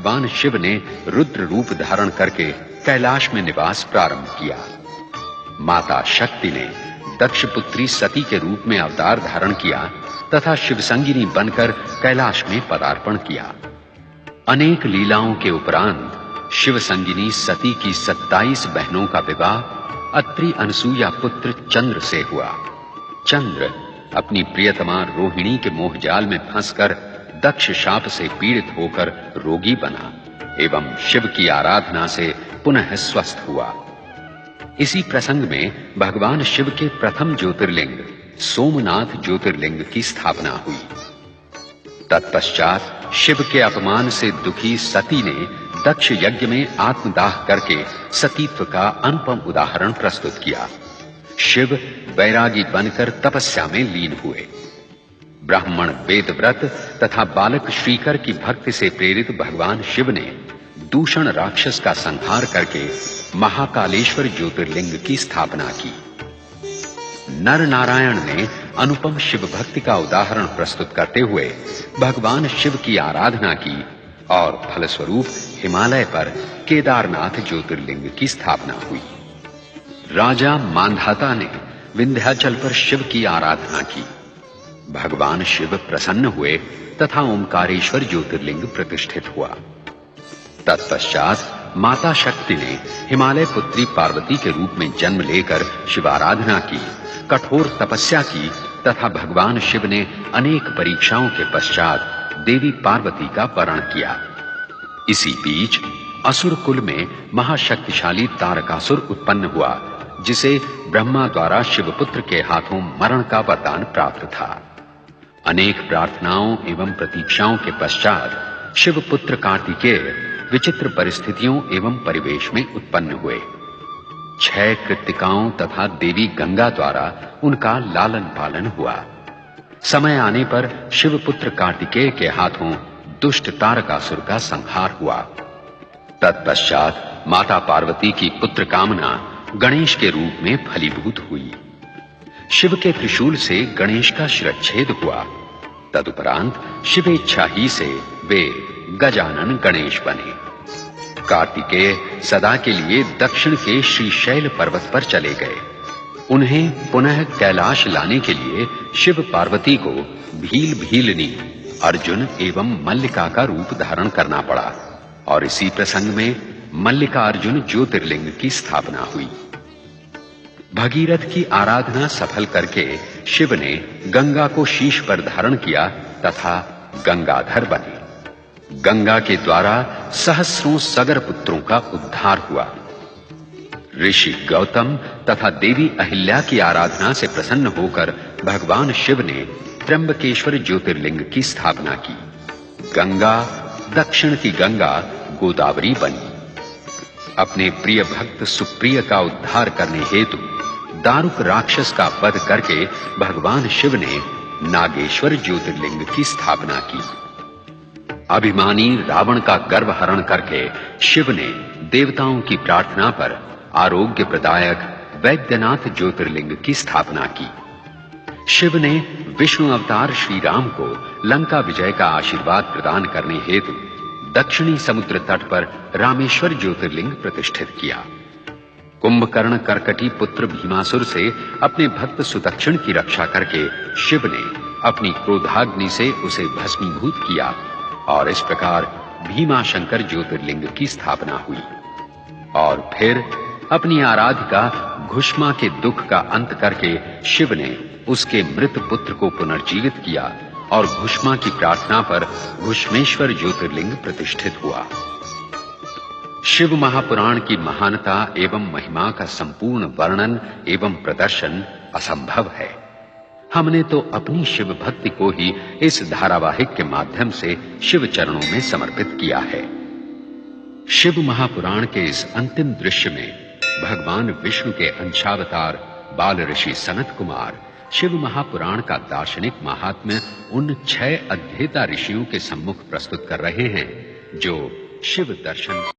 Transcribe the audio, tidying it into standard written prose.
भगवान शिव ने रुद्र रूप धारण करके कैलाश में निवास प्रारंभ किया। माता शक्ति ने दक्ष पुत्री सती के रूप में अवतार धारण किया तथा शिवसंगिनी बनकर कैलाश में पदार्पण किया। अनेक लीलाओं के उपरांत शिवसंगिनी सती की 27 बहनों का विवाह अत्रि अनसुया पुत्र चंद्र से हुआ। चंद्र अपनी प्रियतमा रोहिणी के मोहजाल में फंसकर दक्ष शाप से पीड़ित होकर रोगी बना एवं शिव की आराधना से पुनः स्वस्थ हुआ। इसी प्रसंग में भगवान शिव के प्रथम ज्योतिर्लिंग सोमनाथ ज्योतिर्लिंग की स्थापना हुई। तत्पश्चात शिव के अपमान से दुखी सती ने दक्ष यज्ञ में आत्मदाह करके सतीत्व का अनुपम उदाहरण प्रस्तुत किया। शिव वैरागी बनकर तपस्या में लीन हुए। ब्राह्मण वेदव्रत तथा बालक श्रीकर की भक्ति से प्रेरित भगवान शिव ने दूषण राक्षस का संहार करके महाकालेश्वर ज्योतिर्लिंग की स्थापना की। नर नारायण ने अनुपम शिव भक्ति का उदाहरण प्रस्तुत करते हुए भगवान शिव की आराधना की और फलस्वरूप हिमालय पर केदारनाथ ज्योतिर्लिंग की स्थापना हुई। राजा मांधाता ने विंध्याचल पर शिव की आराधना की। भगवान शिव प्रसन्न हुए तथा ओंकारेश्वर ज्योतिर्लिंग प्रतिष्ठित हुआ। तत्पश्चात माता शक्ति ने हिमालय पुत्री पार्वती के रूप में जन्म लेकर शिवाराधना की, कठोर तपस्या की तथा भगवान शिव ने अनेक परीक्षाओं के पश्चात देवी पार्वती का वरण किया। इसी बीच असुर कुल में महाशक्तिशाली तारकासुर उत्पन्न हुआ, जिसे ब्रह्मा द्वारा शिवपुत्र के हाथों मरण का वरदान प्राप्त था। अनेक प्रार्थनाओं एवं प्रतीक्षाओं के पश्चात शिवपुत्र कार्तिकेय विचित्र परिस्थितियों एवं परिवेश में उत्पन्न हुए। 6 कृत्तिकाओं तथा देवी गंगा द्वारा उनका लालन पालन हुआ। समय आने पर शिवपुत्र कार्तिकेय के हाथों दुष्ट तारकासुर का संहार हुआ। तत्पश्चात माता पार्वती की पुत्र कामना गणेश के रूप में फलीभूत हुई। शिव के त्रिशूल से गणेश का शिरच्छेद हुआ। तदुपरांत शिवेच्छा ही से वे गजानन गणेश बने। कार्तिकेय सदा के लिए दक्षिण के श्रीशैल पर्वत पर चले गए। उन्हें पुनः कैलाश लाने के लिए शिव पार्वती को भील भीलनी अर्जुन एवं मल्लिका का रूप धारण करना पड़ा और इसी प्रसंग में मल्लिका अर्जुन ज्योतिर्लिंग की स्थापना हुई। भगीरथ की आराधना सफल करके शिव ने गंगा को शीश पर धारण किया तथा गंगाधर बने। गंगा के द्वारा सहस्रों सगर पुत्रों का उद्धार हुआ। ऋषि गौतम तथा देवी अहिल्या की आराधना से प्रसन्न होकर भगवान शिव ने त्र्यंबकेश्वर ज्योतिर्लिंग की स्थापना की। गंगा दक्षिण की गंगा गोदावरी बनी। अपने प्रिय भक्त सुप्रिय का उद्धार करने हेतु दारुक राक्षस का वध करके भगवान शिव ने नागेश्वर ज्योतिर्लिंग की स्थापना की। अभिमानी रावण का गर्व हरण करके शिव ने देवताओं की प्रार्थना पर आरोग्य प्रदायक वैद्यनाथ ज्योतिर्लिंग की स्थापना की। शिव ने विष्णु अवतार श्री राम को लंका विजय का आशीर्वाद प्रदान करने हेतु दक्षिणी समुद्र तट पर रामेश्वर ज्योतिर्लिंग प्रतिष्ठित किया। कुंभकर्ण कर्कटी पुत्र भीमासुर से अपने भक्त सुदक्षिण की रक्षा करके शिव ने अपनी क्रोधाग्नि से उसे भस्मीभूत किया और इस प्रकार भीमाशंकर ज्योतिर्लिंग की स्थापना हुई। और फिर अपनी आराधिका घुष्मा के दुख का अंत करके शिव ने उसके मृत पुत्र को पुनर्जीवित किया और घुष्मा की प्रार्थना पर घुष्मेश्वर ज्योतिर्लिंग प्रतिष्ठित हुआ। शिव महापुराण की महानता एवं महिमा का संपूर्ण वर्णन एवं प्रदर्शन असंभव है। हमने तो अपनी शिव भक्ति को ही इस धारावाहिक के माध्यम से शिव चरणों में समर्पित किया है। शिव महापुराण के इस अंतिम दृश्य में भगवान विष्णु के अंशावतार बाल ऋषि सनत कुमार शिव महापुराण का दार्शनिक महात्म्य उन 6 अध्येता ऋषियों के सम्मुख प्रस्तुत कर रहे हैं जो शिव दर्शन